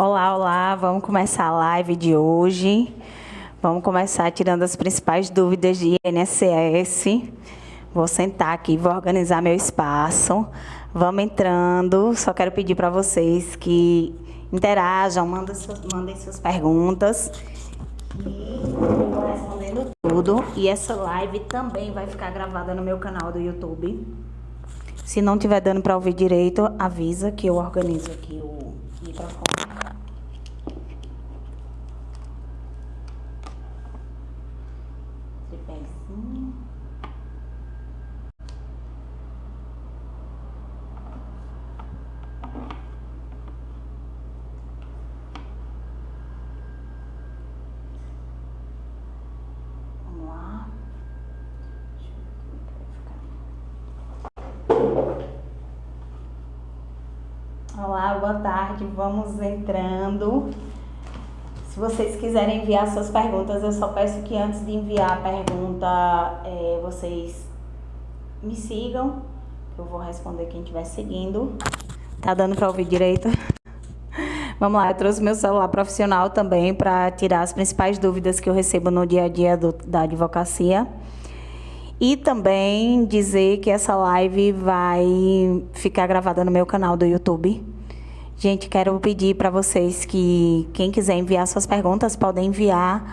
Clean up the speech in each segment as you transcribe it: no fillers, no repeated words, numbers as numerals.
Olá, olá, vamos começar a live de hoje. Vamos começar tirando as principais dúvidas de INSS. Vou sentar aqui, vou organizar meu espaço. Vamos entrando. Só quero pedir para vocês que interajam, mandem suas perguntas. E eu vou respondendo tudo. E essa live também vai ficar gravada no meu canal do YouTube. Se não estiver dando para ouvir direito, avisa que eu organizo aqui o microfone. Olá, boa tarde, vamos entrando. Se vocês quiserem enviar suas perguntas, eu só peço que antes de enviar a pergunta, vocês me sigam, que eu vou responder quem estiver seguindo. Tá dando para ouvir direito? Vamos lá, eu trouxe meu celular profissional também para tirar as principais dúvidas que eu recebo no dia a dia da advocacia. E também dizer que essa live vai ficar gravada no meu canal do YouTube. Gente, quero pedir para vocês que quem quiser enviar suas perguntas, podem enviar.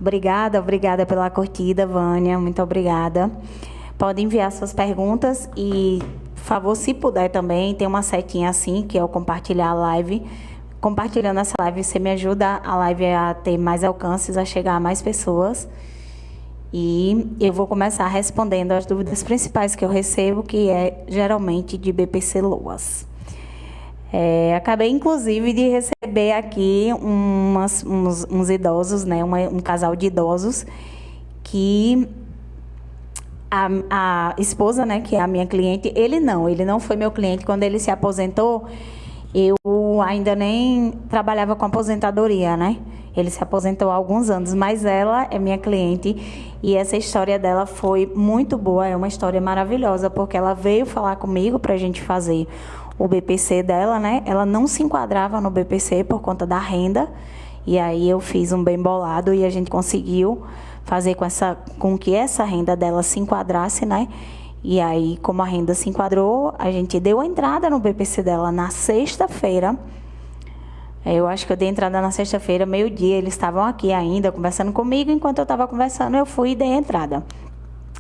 Obrigada pela curtida, Vânia, muito obrigada. Podem enviar suas perguntas e, por favor, se puder também, tem uma setinha assim, que é o compartilhar a live. Compartilhando essa live, você me ajuda a live a ter mais alcances, a chegar a mais pessoas. E eu vou começar respondendo as dúvidas principais que eu recebo, que é geralmente de BPC Loas. Acabei, inclusive, de receber aqui uns idosos, né, um casal de idosos, que a esposa, né, que é a minha cliente, ele não foi meu cliente. Quando ele se aposentou, eu ainda nem trabalhava com aposentadoria, né? Ele se aposentou há alguns anos, mas ela é minha cliente e essa história dela foi muito boa, é uma história maravilhosa, porque ela veio falar comigo para a gente fazer o BPC dela, né? Ela não se enquadrava no BPC por conta da renda, e aí eu fiz um bem bolado e a gente conseguiu fazer com que essa renda dela se enquadrasse, né? E aí, como a renda se enquadrou, a gente deu a entrada no BPC dela na sexta-feira. Eu acho que eu dei entrada na sexta-feira, meio-dia. Eles estavam aqui ainda, conversando comigo. Enquanto eu estava conversando, eu fui e dei entrada.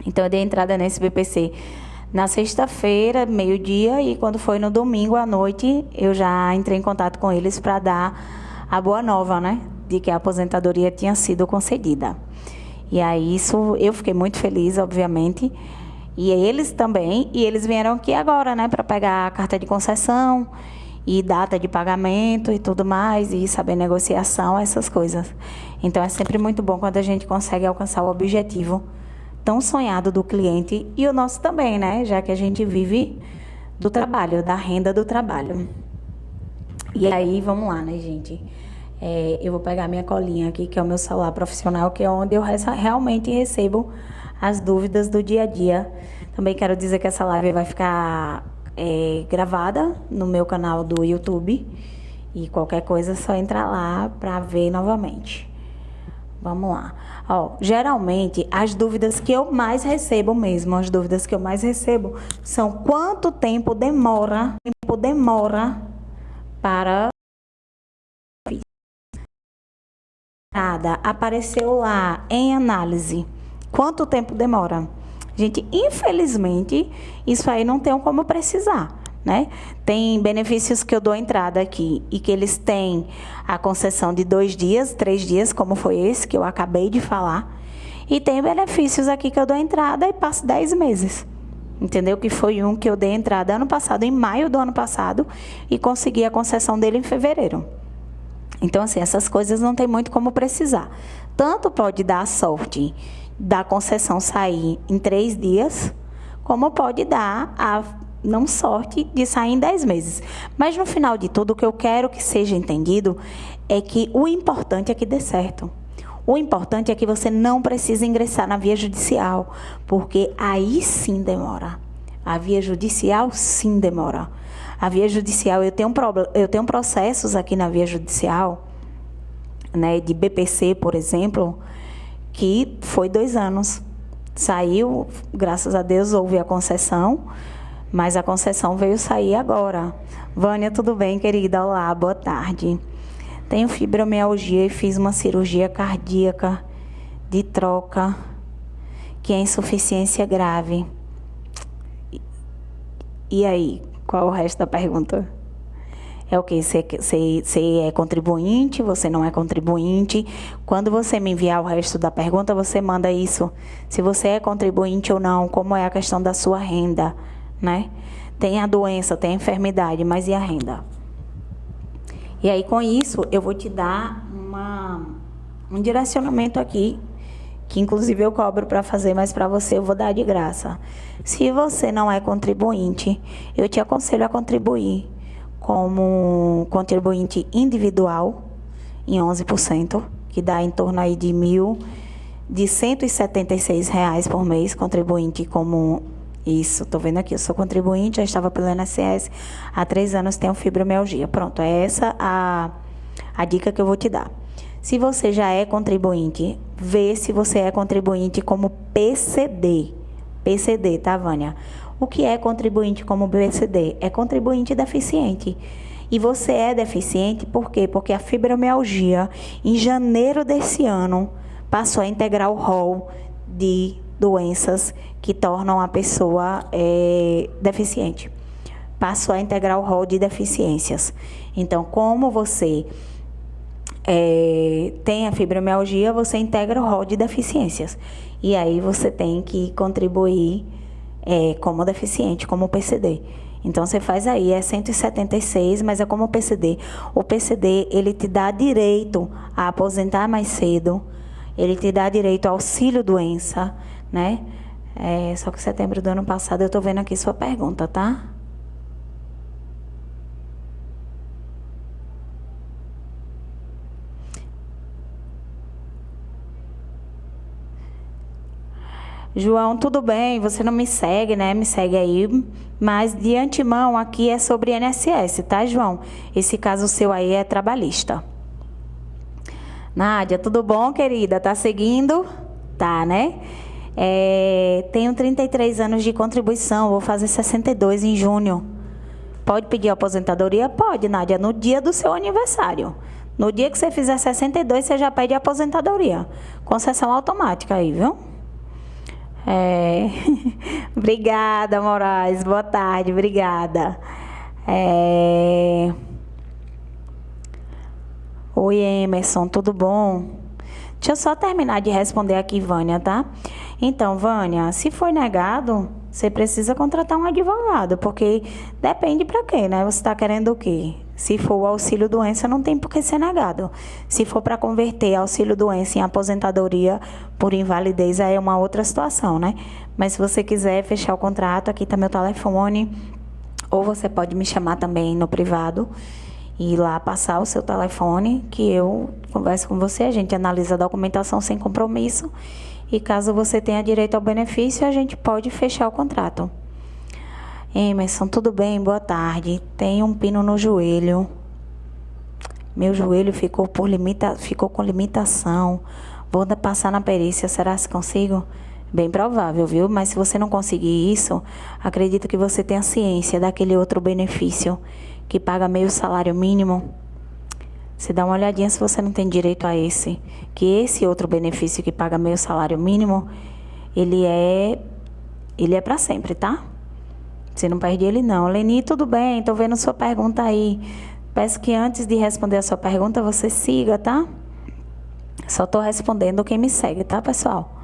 Então, eu dei entrada nesse BPC na sexta-feira, meio-dia. E quando foi no domingo à noite, eu já entrei em contato com eles para dar a boa nova, né? De que a aposentadoria tinha sido concedida. E aí, isso eu fiquei muito feliz, obviamente. E eles também. E eles vieram aqui agora, né? Para pegar a carta de concessão e data de pagamento e tudo mais, e saber negociação, essas coisas. Então, é sempre muito bom quando a gente consegue alcançar o objetivo tão sonhado do cliente e o nosso também, né? Já que a gente vive do trabalho, da renda do trabalho. E aí, vamos lá, né, gente? Eu vou pegar minha colinha aqui, que é o meu celular profissional, que é onde eu realmente recebo as dúvidas do dia a dia. Também quero dizer que essa live vai ficar gravada no meu canal do YouTube. E qualquer coisa é só entrar lá para ver novamente. Vamos lá. Geralmente, as dúvidas que eu mais recebo mesmo, são quanto tempo demora para apareceu lá em análise. Quanto tempo demora? Gente, infelizmente, isso aí não tem como precisar, né? Tem benefícios que eu dou entrada aqui e que eles têm a concessão de 2 dias, 3 dias, como foi esse que eu acabei de falar. E tem benefícios aqui que eu dou entrada e passo 10 meses. Entendeu? Que foi um que eu dei entrada ano passado, em maio do ano passado, e consegui a concessão dele em fevereiro. Então, assim, essas coisas não tem muito como precisar. Tanto pode dar a sorte da concessão sair em 3 dias, como pode dar a não sorte de sair em 10 meses. Mas, no final de tudo, o que eu quero que seja entendido é que o importante é que dê certo. O importante é que você não precise ingressar na via judicial, porque aí sim demora. A via judicial sim demora. A via judicial, eu tenho processos aqui na via judicial, né, de BPC, por exemplo, que foi 2 anos. Saiu, graças a Deus, houve a concessão, mas a concessão veio sair agora. Vânia, tudo bem, querida? Olá, boa tarde. Tenho fibromialgia e fiz uma cirurgia cardíaca de troca, que é insuficiência grave. E aí, qual é o resto da pergunta? É o quê? Você é contribuinte, você não é contribuinte? Quando você me enviar o resto da pergunta, você manda isso. Se você é contribuinte ou não, como é a questão da sua renda, né? Tem a doença, tem a enfermidade, mas e a renda? E aí, com isso, eu vou te dar um direcionamento aqui, que inclusive eu cobro para fazer, mas para você eu vou dar de graça. Se você não é contribuinte, eu te aconselho a contribuir como contribuinte individual, em 11%, que dá em torno aí de R$ 176 por mês, contribuinte como isso. Estou vendo aqui, eu sou contribuinte, já estava pelo INSS, há 3 anos tenho fibromialgia. Pronto, é essa a dica que eu vou te dar. Se você já é contribuinte, vê se você é contribuinte como PCD. PCD, tá, Vânia? O que é contribuinte como PCD? É contribuinte deficiente. E você é deficiente por quê? Porque a fibromialgia, em janeiro desse ano, passou a integrar o rol de doenças que tornam a pessoa deficiente. Passou a integrar o rol de deficiências. Então, como você tem a fibromialgia, você integra o rol de deficiências. E aí você tem que contribuir como deficiente, como PCD. Então, você faz aí, é 176, mas é como PCD. O PCD, ele te dá direito a aposentar mais cedo, ele te dá direito ao auxílio-doença, né? Só que setembro do ano passado, eu estou vendo aqui sua pergunta, tá? João, tudo bem, você não me segue, né? Me segue aí, mas de antemão aqui é sobre INSS, tá, João? Esse caso seu aí é trabalhista. Nádia, tudo bom, querida? Tá seguindo? Tá, né? Tenho 33 anos de contribuição, vou fazer 62 em junho. Pode pedir aposentadoria? Pode, Nádia, no dia do seu aniversário. No dia que você fizer 62, você já pede aposentadoria. Concessão automática aí, viu? Obrigada, Moraes. Boa tarde, obrigada. Oi, Emerson, tudo bom? Deixa eu só terminar de responder aqui, Vânia, tá? Então, Vânia, se for negado, você precisa contratar um advogado, porque depende para quê, né? Você está querendo o quê? Se for o auxílio-doença, não tem por que ser negado. Se for para converter auxílio-doença em aposentadoria por invalidez, aí é uma outra situação, né? Mas se você quiser fechar o contrato, aqui está meu telefone, ou você pode me chamar também no privado e ir lá passar o seu telefone, que eu converso com você, a gente analisa a documentação sem compromisso, e caso você tenha direito ao benefício, a gente pode fechar o contrato. Emerson, tudo bem? Boa tarde. Tenho um pino no joelho. Meu joelho ficou com limitação. Vou passar na perícia. Será que consigo? Bem provável, viu? Mas se você não conseguir isso, acredito que você tenha ciência daquele outro benefício que paga meio salário mínimo. Você dá uma olhadinha se você não tem direito a esse. Que esse outro benefício que paga meio salário mínimo, ele é para sempre, tá? Você não perde ele, não. Leni, tudo bem? Estou vendo sua pergunta aí. Peço que antes de responder a sua pergunta, você siga, tá? Só estou respondendo quem me segue, tá, pessoal?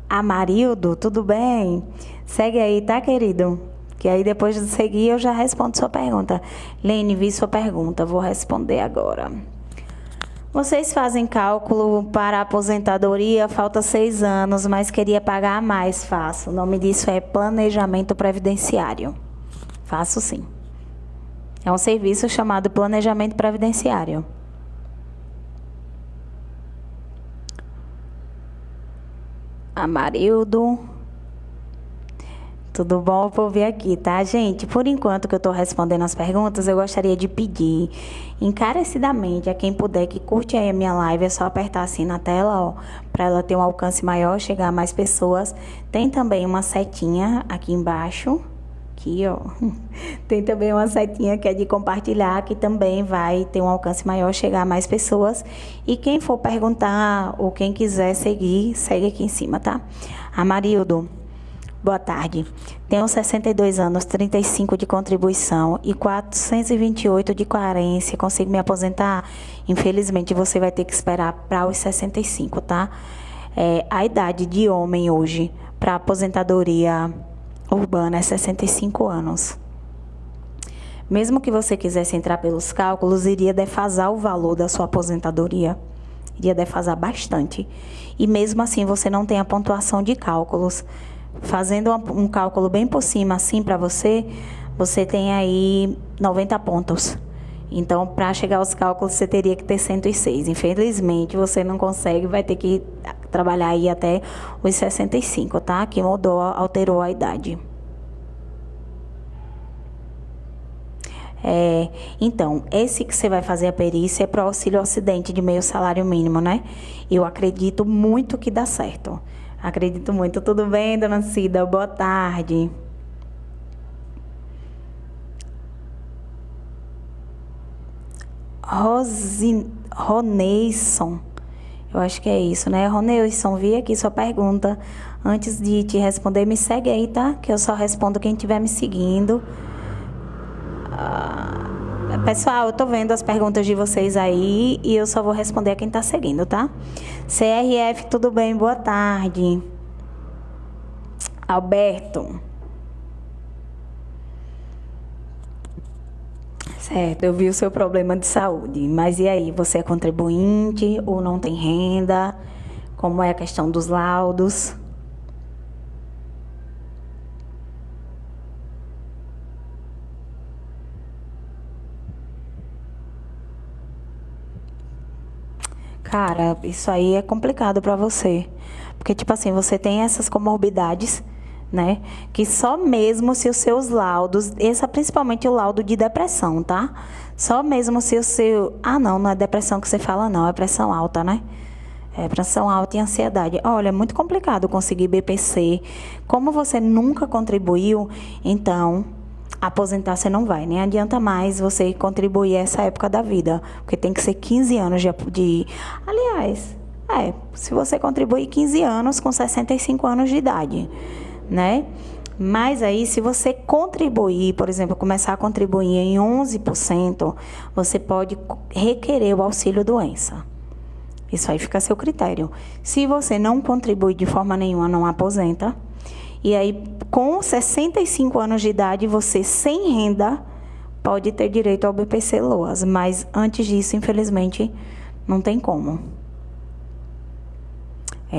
Amarildo, tudo bem? Segue aí, tá, querido? Que aí depois de seguir eu já respondo sua pergunta. Lene, vi sua pergunta, vou responder agora. Vocês fazem cálculo para a aposentadoria, falta 6 anos, mas queria pagar mais, faço. O nome disso é planejamento previdenciário. Faço sim. É um serviço chamado planejamento Amarildo. Tudo bom por vir aqui, tá, gente? Por enquanto que eu tô respondendo as perguntas, eu gostaria de pedir encarecidamente a quem puder que curte aí a minha live, é só apertar assim na tela, ó, para ela ter um alcance maior, chegar a mais pessoas. Tem também uma setinha aqui embaixo, aqui, ó. Tem também uma setinha que é de compartilhar, que também vai ter um alcance maior, chegar a mais pessoas. E quem for perguntar ou quem quiser seguir, segue aqui em cima, tá? Amarildo. Boa tarde. Tenho 62 anos, 35 de contribuição e 428 de carência. Consigo me aposentar? Infelizmente, você vai ter que esperar para os 65, tá? A idade de homem hoje para aposentadoria urbana é 65 anos. Mesmo que você quisesse entrar pelos cálculos, iria defasar o valor da sua aposentadoria. Iria defasar bastante. E mesmo assim, você não tem a pontuação de cálculos. Fazendo um cálculo bem por cima, assim, para você, você tem aí 90 pontos. Então, para chegar aos cálculos, você teria que ter 106. Infelizmente, você não consegue, vai ter que trabalhar aí até os 65, tá? Que mudou, alterou a idade. Então, esse que você vai fazer a perícia é para o auxílio acidente de meio salário mínimo, né? Eu acredito muito que dá certo. Acredito muito. Tudo bem, dona Cida? Boa tarde. Roneisson. Eu acho que é isso, né? Roneisson, vi aqui sua pergunta. Antes de te responder, me segue aí, tá? Que eu só respondo quem estiver me seguindo. Pessoal, eu tô vendo as perguntas de vocês aí e eu só vou responder a quem tá seguindo, tá? CRF, tudo bem? Boa tarde. Alberto. Certo, eu vi o seu problema de saúde, mas e aí, você é contribuinte ou não tem renda? Como é a questão dos laudos? Cara, isso aí é complicado para você. Porque, tipo assim, você tem essas comorbidades, né? Que só mesmo se os seus laudos, esse é principalmente o laudo de depressão, tá? Só mesmo se o seu... Ah, não é depressão que você fala, não. É pressão alta, né? É pressão alta e ansiedade. Olha, é muito complicado conseguir BPC. Como você nunca contribuiu, então... aposentar você não vai, nem adianta mais você contribuir essa época da vida, porque tem que ser 15 anos de... Aliás, se você contribuir 15 anos com 65 anos de idade, né? Mas aí, se você contribuir, por exemplo, começar a contribuir em 11%, você pode requerer o auxílio-doença. Isso aí fica a seu critério. Se você não contribui de forma nenhuma, não aposenta. E aí, com 65 anos de idade, você sem renda pode ter direito ao BPC Loas. Mas antes disso, infelizmente, não tem como.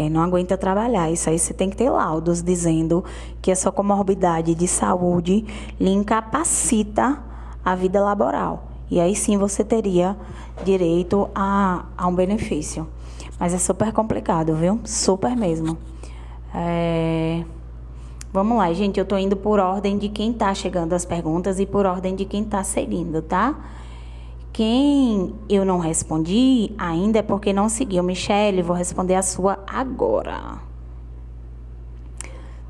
Não aguenta trabalhar. Isso aí você tem que ter laudos dizendo que a sua comorbidade de saúde lhe incapacita a vida laboral. E aí sim você teria direito a um benefício. Mas é super complicado, viu? Super mesmo. Vamos lá, gente, eu tô indo por ordem de quem tá chegando as perguntas e por ordem de quem tá seguindo, tá? Quem eu não respondi ainda é porque não seguiu. Michele, vou responder a sua agora.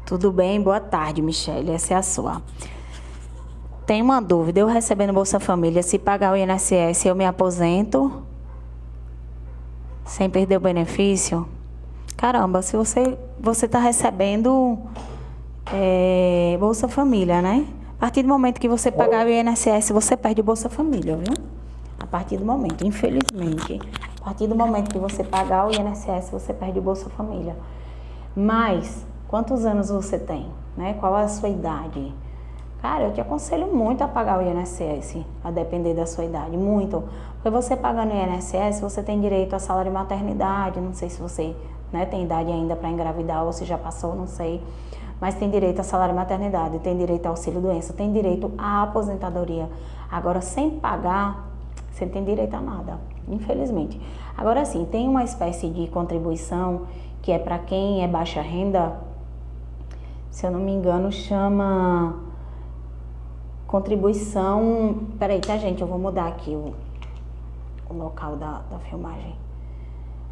Tudo bem? Boa tarde, Michele, essa é a sua. Tem uma dúvida, eu recebendo Bolsa Família, se pagar o INSS, eu me aposento sem perder o benefício? Caramba, se você tá recebendo... Bolsa Família, né? A partir do momento que você pagar o INSS, você perde o Bolsa Família, viu? A partir do momento, infelizmente. A partir do momento que você pagar o INSS, você perde o Bolsa Família. Mas, quantos anos você tem? Né? Qual é a sua idade? Cara, eu te aconselho muito a pagar o INSS, a depender da sua idade, muito. Porque você pagando o INSS, você tem direito a salário maternidade, não sei se você tem idade ainda para engravidar ou se já passou, não sei. Mas tem direito a salário maternidade, tem direito a auxílio-doença, tem direito à aposentadoria. Agora, sem pagar, você não tem direito a nada. infelizmente. Agora sim, tem uma espécie de contribuição que é para quem é baixa renda, se eu não me engano, chama contribuição... Peraí, tá, gente? Eu vou mudar aqui o local da filmagem.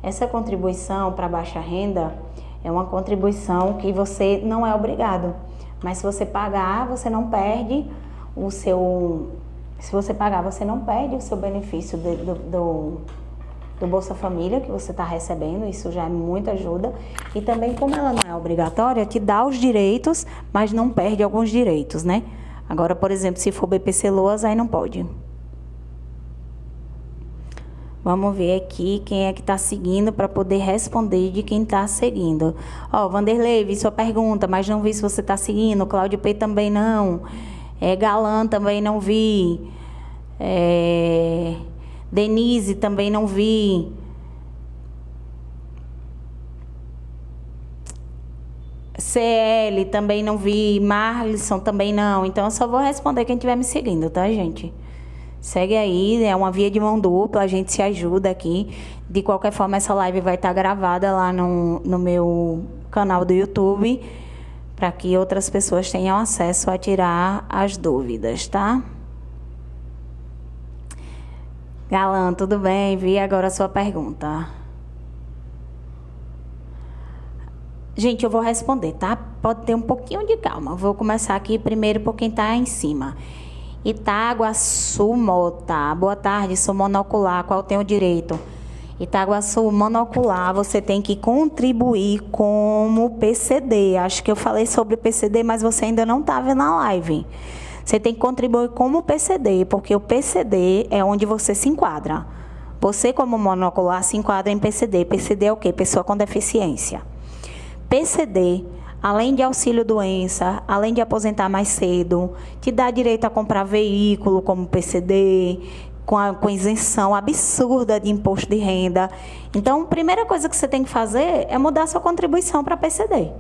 Essa contribuição para baixa renda é uma contribuição que você não é obrigado, mas se você pagar, você não perde o seu... Se você pagar, você não perde o seu benefício do Bolsa Família que você está recebendo, isso já é muita ajuda. E também, como ela não é obrigatória, te dá os direitos, mas não perde alguns direitos, né? Agora, por exemplo, se for BPC Loas, aí não pode. Vamos ver aqui quem é que está seguindo para poder responder de quem está seguindo. Ó, Vanderlei, vi sua pergunta, mas não vi se você está seguindo. Cláudio P também não. Galan também não vi. Denise também não vi. CL também não vi. Marlisson também não. Então eu só vou responder quem estiver me seguindo, tá, gente? Segue aí, é uma via de mão dupla, a gente se ajuda aqui. De qualquer forma, essa live vai estar gravada lá no meu canal do YouTube, para que outras pessoas tenham acesso a tirar as dúvidas, tá? Galan, tudo bem? Vi agora a sua pergunta. Gente, eu vou responder, tá? Pode ter um pouquinho de calma. Vou começar aqui primeiro por quem está em cima. Itaguaçu Mota, boa tarde, sou monocular, qual tem o direito? Itaguaçu monocular, você tem que contribuir como PCD. Acho que eu falei sobre PCD, mas você ainda não está vendo a live. Você tem que contribuir como PCD, porque o PCD é onde você se enquadra. Você, como monocular, se enquadra em PCD. PCD é o quê? Pessoa com deficiência. PCD, além de auxílio-doença, além de aposentar mais cedo, te dá direito a comprar veículo como PCD, com isenção absurda de imposto de renda. Então, a primeira coisa que você tem que fazer é mudar sua contribuição para PCD.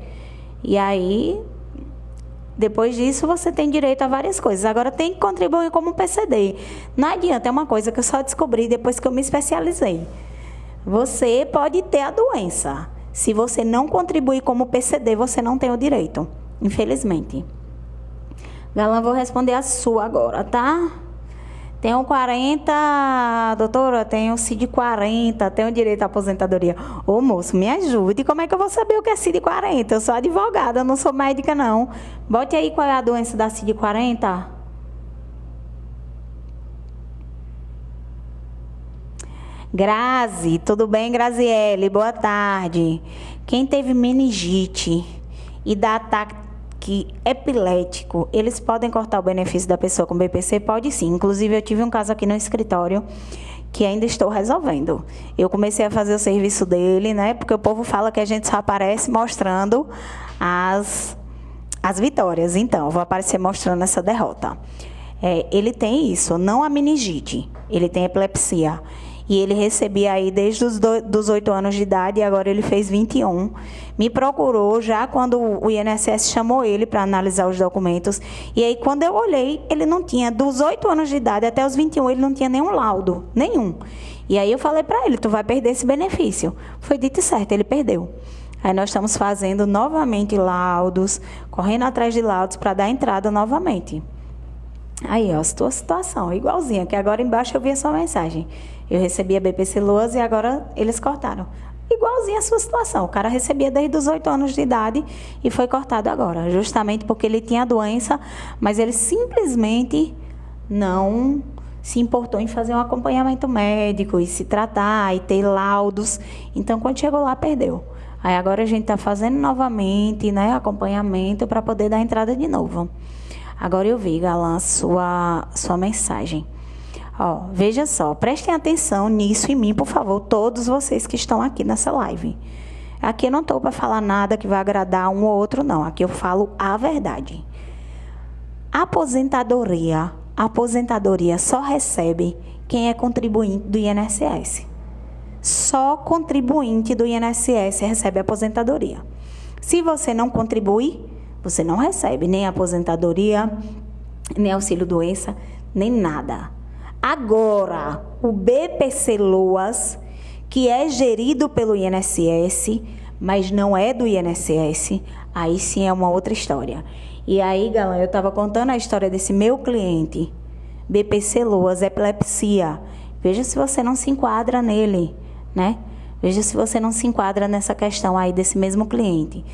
E aí, depois disso, você tem direito a várias coisas. Agora, tem que contribuir como PCD. Não adianta, é uma coisa que eu só descobri depois que eu me especializei. Você pode ter a doença. Se você não contribuir como PCD, você não tem o direito, infelizmente. Galan, vou responder a sua agora, tá? Tenho 40, doutora, tenho CID 40, tenho direito à aposentadoria. Ô, moço, me ajude, como é que eu vou saber o que é CID 40? Eu sou advogada, eu não sou médica, não. Bote aí qual é a doença da CID 40. Grazi, tudo bem, Graziele? Boa tarde. Quem teve meningite e dá ataque epilético, eles podem cortar o benefício da pessoa com BPC? Pode sim. Inclusive, eu tive um caso aqui no escritório que ainda estou resolvendo. Eu comecei a fazer o serviço dele, né? Porque o povo fala que a gente só aparece mostrando as vitórias. Então, eu vou aparecer mostrando essa derrota. Ele tem isso, não a meningite. Ele tem epilepsia. E ele recebia aí desde os 8 anos de idade, e agora ele fez 21. Me procurou já quando o INSS chamou ele para analisar os documentos. E aí, quando eu olhei, ele não tinha, dos 8 anos de idade até os 21, ele não tinha nenhum laudo, nenhum. E aí eu falei para ele, tu vai perder esse benefício. Foi dito e certo, ele perdeu. Aí nós estamos fazendo novamente laudos, correndo atrás de laudos para dar entrada novamente. Aí, ó, a tua situação, igualzinha, que agora embaixo eu vi a sua mensagem. Eu recebi a BPC Loas e agora eles cortaram. Igualzinha a sua situação. O cara recebia desde os 8 anos de idade e foi cortado agora. Justamente porque ele tinha a doença, mas ele simplesmente não se importou em fazer um acompanhamento médico e se tratar e ter laudos. Então, quando chegou lá, perdeu. Aí agora a gente está fazendo novamente, né, acompanhamento para poder dar entrada de novo. Agora eu vi, Galan, sua mensagem. Ó, veja só, prestem atenção nisso em mim, por favor, todos vocês que estão aqui nessa live. Aqui eu não estou para falar nada que vai agradar um ou outro, não. Aqui eu falo a verdade. Aposentadoria só recebe quem é contribuinte do INSS. Só contribuinte do INSS recebe aposentadoria. Se você não contribui, você não recebe nem aposentadoria, nem auxílio-doença, nem nada. Agora, o BPC Loas, que é gerido pelo INSS, mas não é do INSS, aí sim é uma outra história. E aí, galera, eu estava contando a história desse meu cliente, BPC Loas, epilepsia. Veja se você não se enquadra nele, né? Veja se você não se enquadra nessa questão aí desse mesmo cliente.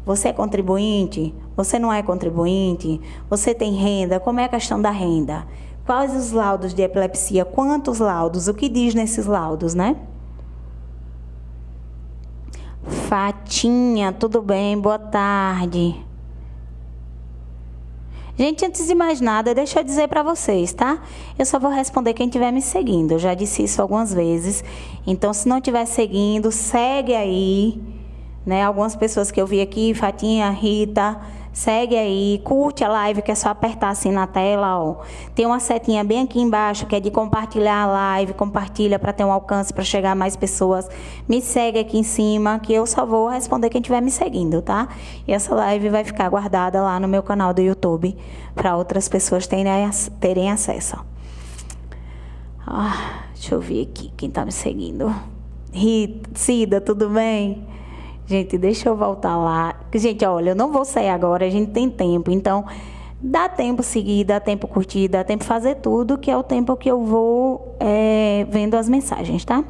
Você é contribuinte? Você não é contribuinte? Você tem renda? Como é a questão da renda? Quais os laudos de epilepsia? Quantos laudos? O que diz nesses laudos, né? Fatinha, tudo bem? Boa tarde. Gente, antes de mais nada, deixa eu dizer para vocês, tá? Eu só vou responder quem estiver me seguindo. Eu já disse isso algumas vezes. Então, se não estiver seguindo, segue aí, né? Algumas pessoas que eu vi aqui, Fatinha, Rita, segue aí, curte a live, que é só apertar assim na tela, ó. Tem uma setinha bem aqui embaixo, que é de compartilhar a live, compartilha para ter um alcance, para chegar a mais pessoas. Me segue aqui em cima, que eu só vou responder quem estiver me seguindo, tá? E essa live vai ficar guardada lá no meu canal do YouTube, para outras pessoas terem acesso. Deixa eu ver aqui quem está me seguindo. Rita, Cida, tudo bem? Gente, deixa eu voltar lá. Gente, olha, eu não vou sair agora, a gente tem tempo. Então, dá tempo seguir, dá tempo curtir, dá tempo fazer tudo, que é o tempo que eu vou vendo as mensagens, tá?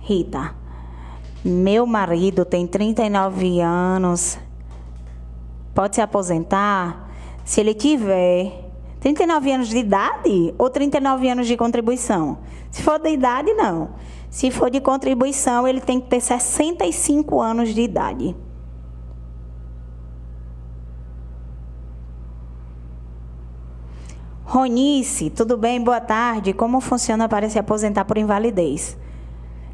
Rita, meu marido tem 39 anos, pode se aposentar se ele tiver 39 anos de idade ou 39 anos de contribuição? Se for de idade, não. Se for de contribuição, ele tem que ter 65 anos de idade. Ronice, tudo bem? Boa tarde. Como funciona para se aposentar por invalidez?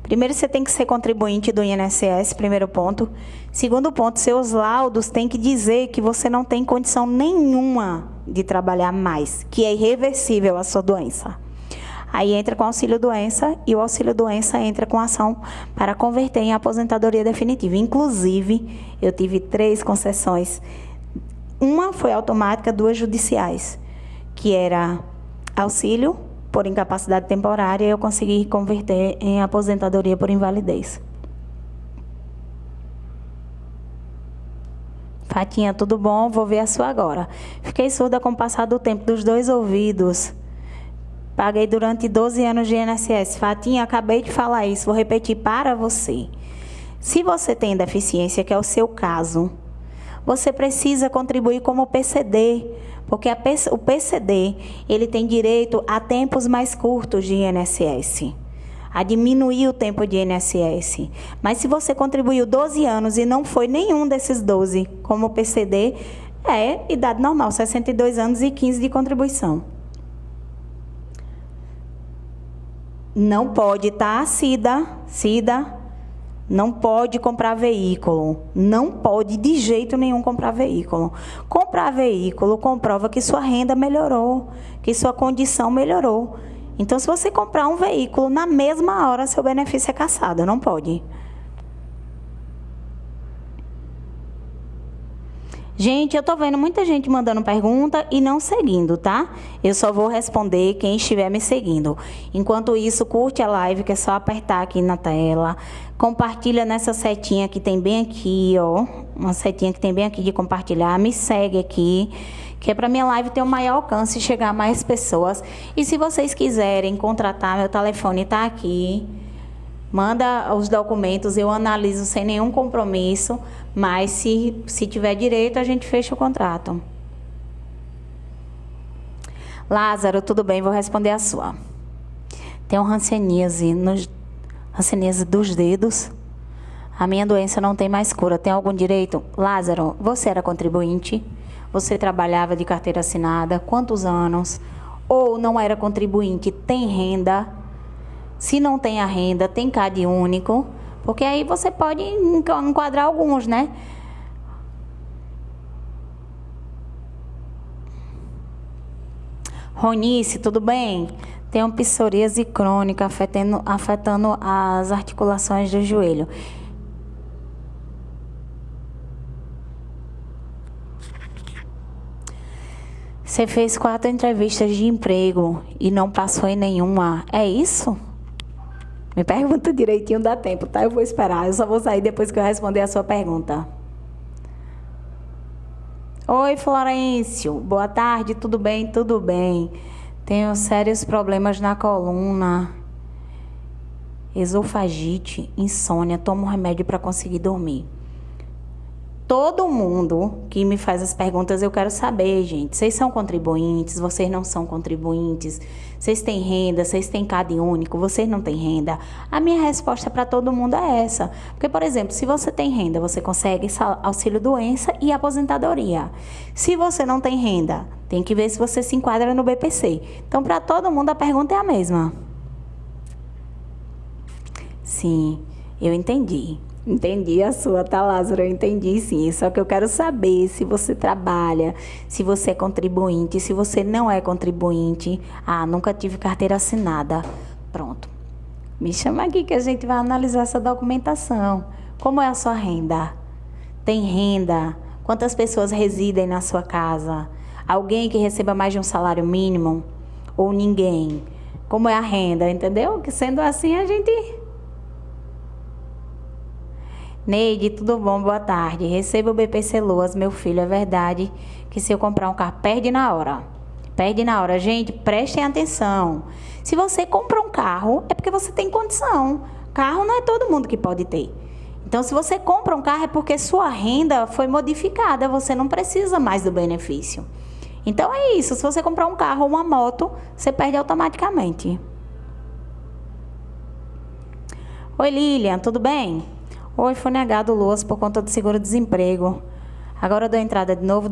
Primeiro, você tem que ser contribuinte do INSS, primeiro ponto. Segundo ponto, seus laudos têm que dizer que você não tem condição nenhuma de trabalhar mais, que é irreversível a sua doença. Aí entra com auxílio-doença e o auxílio-doença entra com ação para converter em aposentadoria definitiva. Inclusive, eu tive 3 concessões. Uma foi automática, 2 judiciais, que era auxílio por incapacidade temporária, e eu consegui converter em aposentadoria por invalidez. Fatinha, tudo bom? Vou ver a sua agora. Fiquei surda com o passar do tempo dos 2 ouvidos. Paguei durante 12 anos de INSS. Fatinha, acabei de falar isso, vou repetir para você. Se você tem deficiência, que é o seu caso, você precisa contribuir como PCD, porque o PCD, ele tem direito a tempos mais curtos de INSS, a diminuir o tempo de INSS. Mas se você contribuiu 12 anos e não foi nenhum desses 12 como PCD, é idade normal, 62 anos e 15 de contribuição. Não pode, tá, Cida? Não pode comprar veículo. Não pode de jeito nenhum comprar veículo. Comprar veículo comprova que sua renda melhorou, que sua condição melhorou. Então, se você comprar um veículo, na mesma hora, seu benefício é cassado. Não pode. Gente, eu tô vendo muita gente mandando pergunta e não seguindo, tá? Eu só vou responder quem estiver me seguindo. Enquanto isso, curte a live, que é só apertar aqui na tela. Compartilha nessa setinha que tem bem aqui, ó. Uma setinha que tem bem aqui de compartilhar. Me segue aqui, que é para minha live ter um maior alcance e chegar a mais pessoas. E se vocês quiserem contratar, meu telefone tá aqui. Manda os documentos, eu analiso sem nenhum compromisso, mas se tiver direito, a gente fecha o contrato. Lázaro, tudo bem? Vou responder a sua. Tem um hanseníase dos dedos. A minha doença não tem mais cura. Tem algum direito? Lázaro, você era contribuinte? Você trabalhava de carteira assinada? Quantos anos? Ou não era contribuinte? Tem renda? Se não tem a renda, tem CAD único, porque aí você pode enquadrar alguns, né? Ronice, tudo bem? Tem uma psoríase crônica afetando as articulações do joelho. Você fez 4 entrevistas de emprego e não passou em nenhuma. É isso? Me pergunta direitinho, dá tempo, tá? Eu vou esperar. Eu só vou sair depois que eu responder a sua pergunta. Oi, Florencio. Boa tarde, tudo bem? Tudo bem. Tenho sérios problemas na coluna. Esofagite, insônia. Tomo remédio para conseguir dormir. Todo mundo que me faz as perguntas, eu quero saber, gente. Vocês são contribuintes? Vocês não são contribuintes? Vocês têm renda? Vocês têm CAD único? Vocês não têm renda? A minha resposta para todo mundo é essa. Porque, por exemplo, se você tem renda, você consegue auxílio-doença e aposentadoria. Se você não tem renda, tem que ver se você se enquadra no BPC. Então, para todo mundo, a pergunta é a mesma. Sim, eu entendi. Entendi a sua, tá, Lázaro? Eu entendi, sim. Só que eu quero saber se você trabalha, se você é contribuinte, se você não é contribuinte. Ah, nunca tive carteira assinada. Pronto. Me chama aqui que a gente vai analisar essa documentação. Como é a sua renda? Tem renda? Quantas pessoas residem na sua casa? Alguém que receba mais de um salário mínimo? Ou ninguém? Como é a renda, entendeu? Que sendo assim, a gente... Neide, tudo bom? Boa tarde. Recebo o BPC Loas, meu filho. É verdade que se eu comprar um carro, perde na hora. Perde na hora. Gente, prestem atenção. Se você compra um carro, é porque você tem condição. Carro não é todo mundo que pode ter. Então, se você compra um carro, é porque sua renda foi modificada. Você não precisa mais do benefício. Então, é isso. Se você comprar um carro ou uma moto, você perde automaticamente. Oi, Lilian, tudo bem? Oi, foi negado o Loas por conta do seguro-desemprego. Agora eu dou entrada de novo.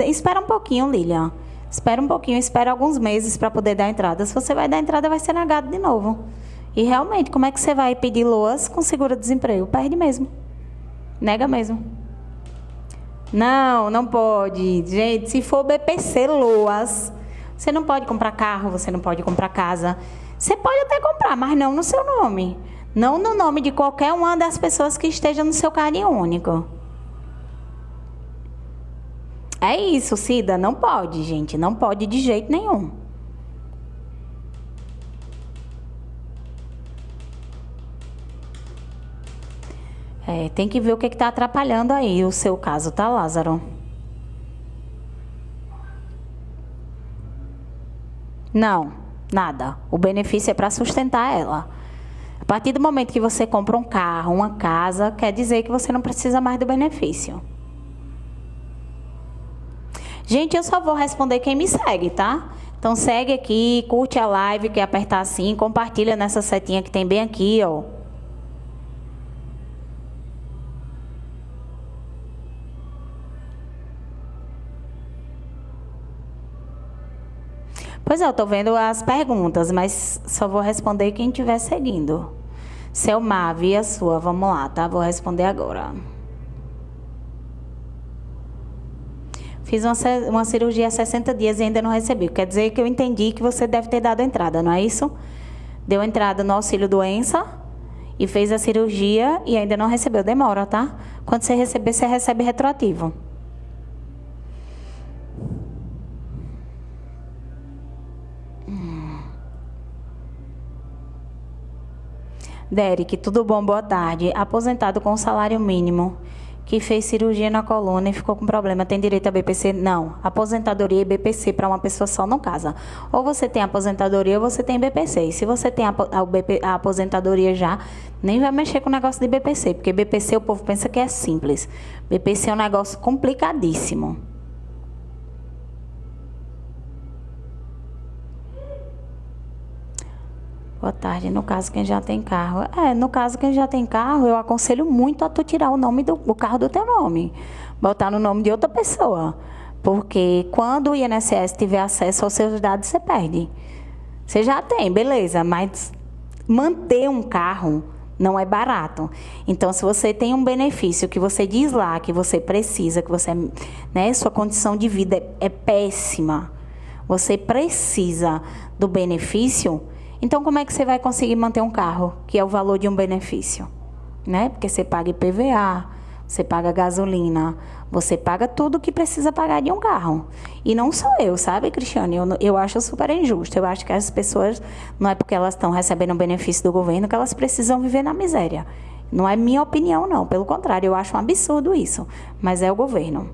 Espera um pouquinho, Lilian. Espera um pouquinho, espera alguns meses para poder dar entrada. Se você vai dar entrada, vai ser negado de novo. E realmente, como é que você vai pedir Loas com seguro-desemprego? Perde mesmo. Nega mesmo. Não, não pode. Gente, se for BPC Loas, você não pode comprar carro, você não pode comprar casa. Você pode até comprar, mas não no seu nome. Não no nome de qualquer uma das pessoas que esteja no seu CAD único. É isso, Cida. Não pode, gente. Não pode de jeito nenhum. Tem que ver o que está atrapalhando aí o seu caso, tá, Lázaro? Não, nada. O benefício é para sustentar ela. A partir do momento que você compra um carro, uma casa, quer dizer que você não precisa mais do benefício. Gente, eu só vou responder quem me segue, tá? Então segue aqui, curte a live, que é apertar assim, compartilha nessa setinha que tem bem aqui, ó. Pois é, eu tô vendo as perguntas, mas só vou responder quem estiver seguindo. Selmar, via sua, vamos lá, tá? Vou responder agora. Fiz uma cirurgia há 60 dias e ainda não recebi. Quer dizer que eu entendi que você deve ter dado entrada, não é isso? Deu entrada no auxílio-doença e fez a cirurgia e ainda não recebeu. Demora, tá? Quando você receber, você recebe retroativo. Derek, tudo bom? Boa tarde. Aposentado com salário mínimo, que fez cirurgia na coluna e ficou com problema, tem direito a BPC? Não. Aposentadoria e BPC para uma pessoa só não casa. Ou você tem aposentadoria ou você tem BPC. E se você tem a aposentadoria já, nem vai mexer com o negócio de BPC, porque BPC o povo pensa que é simples. BPC é um negócio complicadíssimo. Boa tarde. No caso, quem já tem carro. No caso, quem já tem carro, eu aconselho muito a tu tirar o nome do carro do teu nome. Botar no nome de outra pessoa. Porque quando o INSS tiver acesso aos seus dados, você perde. Você já tem, beleza, mas manter um carro não é barato. Então, se você tem um benefício que você diz lá, que você precisa, que você, né, sua condição de vida é péssima, você precisa do benefício. Então, como é que você vai conseguir manter um carro, que é o valor de um benefício? Né? Porque você paga IPVA, você paga gasolina, você paga tudo que precisa pagar de um carro. E não sou eu, sabe, Cristiane? Eu acho super injusto. Eu acho que as pessoas, não é porque elas estão recebendo o benefício do governo que elas precisam viver na miséria. Não é minha opinião, não. Pelo contrário, eu acho um absurdo isso. Mas é o governo.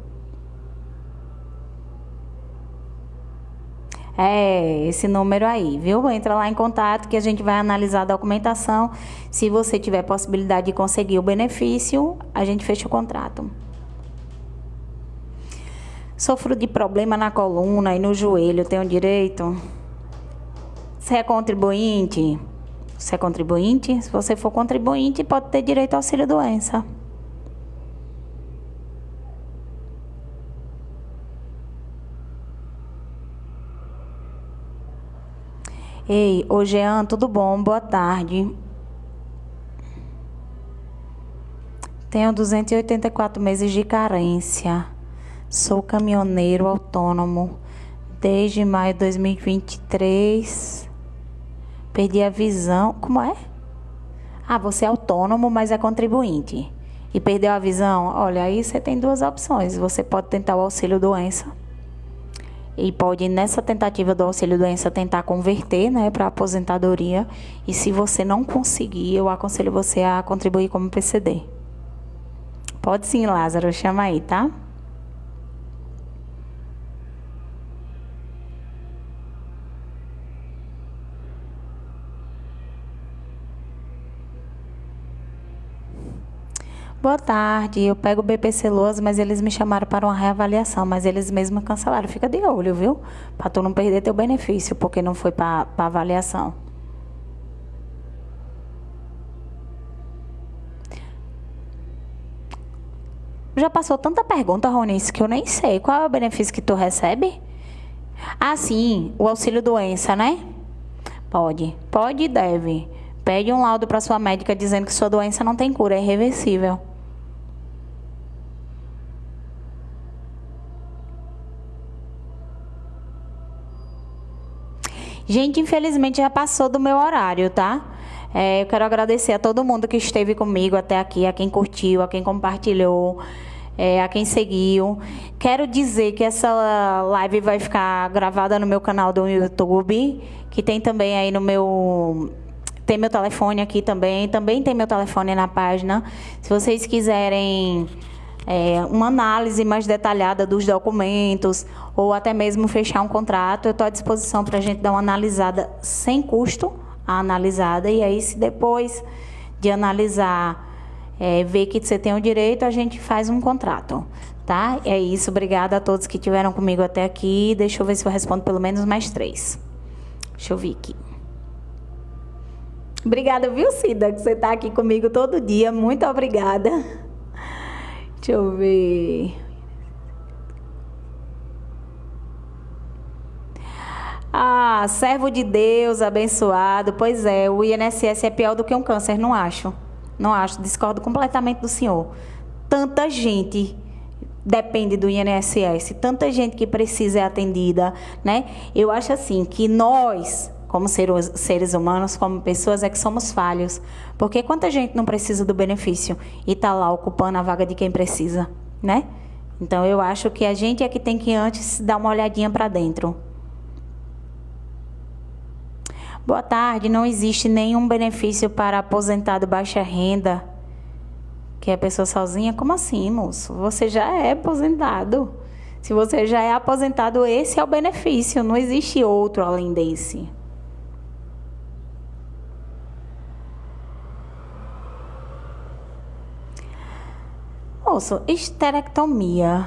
É, esse número aí, viu? Entra lá em contato que a gente vai analisar a documentação. Se você tiver possibilidade de conseguir o benefício, a gente fecha o contrato. Sofro de problema na coluna e no joelho, tenho direito? Você é contribuinte? Você é contribuinte? Se você for contribuinte, pode ter direito ao auxílio-doença. Ei, ô Jean, tudo bom? Boa tarde. Tenho 284 meses de carência. Sou caminhoneiro autônomo. Desde maio de 2023. Perdi a visão. Como é? Ah, você é autônomo, mas é contribuinte. E perdeu a visão? Olha, aí você tem duas opções. Você pode tentar o auxílio-doença. E pode, nessa tentativa do auxílio-doença, tentar converter, né, para a aposentadoria. E se você não conseguir, eu aconselho você a contribuir como PCD. Pode sim, Lázaro. Chama aí, tá? Boa tarde, eu pego o BPC Loas, mas eles me chamaram para uma reavaliação, mas eles mesmos cancelaram. Fica de olho, viu? Para tu não perder teu benefício, porque não foi para avaliação. Já passou tanta pergunta, Ronice, que eu nem sei. Qual é o benefício que tu recebe? Ah, sim, o auxílio-doença, né? Pode e deve. Pede um laudo para sua médica dizendo que sua doença não tem cura, é irreversível. Gente, infelizmente já passou do meu horário, tá? Eu quero agradecer a todo mundo que esteve comigo até aqui, a quem curtiu, a quem compartilhou, a quem seguiu. Quero dizer que essa live vai ficar gravada no meu canal do YouTube, que tem também aí no meu... Tem meu telefone aqui também tem meu telefone na página. Se vocês quiserem uma análise mais detalhada dos documentos, ou até mesmo fechar um contrato, eu estou à disposição para a gente dar uma analisada sem custo, a analisada, e aí se depois de analisar, ver que você tem o direito, a gente faz um contrato, tá? É isso, obrigada a todos que estiveram comigo até aqui. Deixa eu ver se eu respondo pelo menos mais 3. Deixa eu ver aqui. Obrigada, viu, Cida, que você está aqui comigo todo dia. Muito obrigada. Deixa eu ver. Ah, servo de Deus, abençoado. Pois é, o INSS é pior do que um câncer, não acho. Não acho, discordo completamente do senhor. Tanta gente depende do INSS, tanta gente que precisa é atendida, né? Eu acho assim, que nós... como seres humanos, como pessoas, é que somos falhos. Porque quanta gente não precisa do benefício e está lá ocupando a vaga de quem precisa, né? Então, eu acho que a gente é que tem que antes dar uma olhadinha para dentro. Boa tarde, não existe nenhum benefício para aposentado baixa renda, que é pessoa sozinha? Como assim, moço? Você já é aposentado. Se você já é aposentado, esse é o benefício, não existe outro além desse. Moço, esterectomia.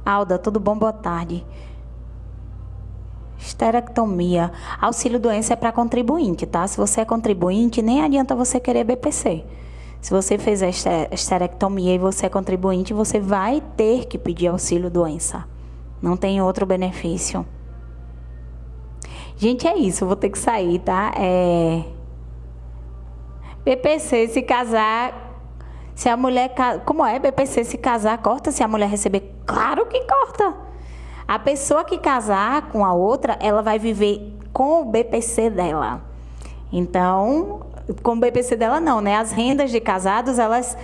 Alda, tudo bom? Boa tarde. Esterectomia. Auxílio-doença é para contribuinte, tá? Se você é contribuinte, nem adianta você querer BPC. Se você fez a esterectomia e você é contribuinte, você vai ter que pedir auxílio-doença. Não tem outro benefício. Gente, é isso. Eu vou ter que sair, tá? BPC, se casar... Se a mulher... Como é BPC? Se casar, corta? Se a mulher receber? Claro que corta. A pessoa que casar com a outra, ela vai viver com o BPC dela. Então, com o BPC dela não, né? As rendas de casados, elas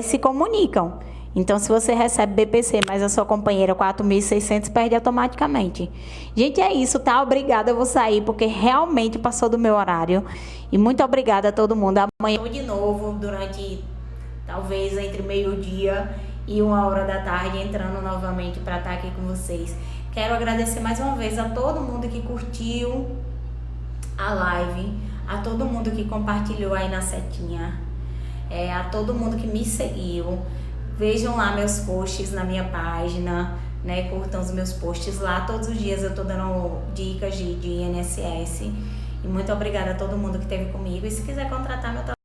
se comunicam. Então, se você recebe BPC, mas a sua companheira 4.600, perde automaticamente. Gente, é isso, tá? Obrigada, eu vou sair, porque realmente passou do meu horário. E muito obrigada a todo mundo. Amanhã eu de novo, durante, talvez, entre meio-dia e 1h da tarde, entrando novamente para estar aqui com vocês. Quero agradecer mais uma vez a todo mundo que curtiu a live, a todo mundo que compartilhou aí na setinha, a todo mundo que me seguiu. Vejam lá meus posts na minha página, né? Curtam os meus posts lá. Todos os dias eu tô dando dicas de INSS. E muito obrigada a todo mundo que esteve comigo. E se quiser contratar meu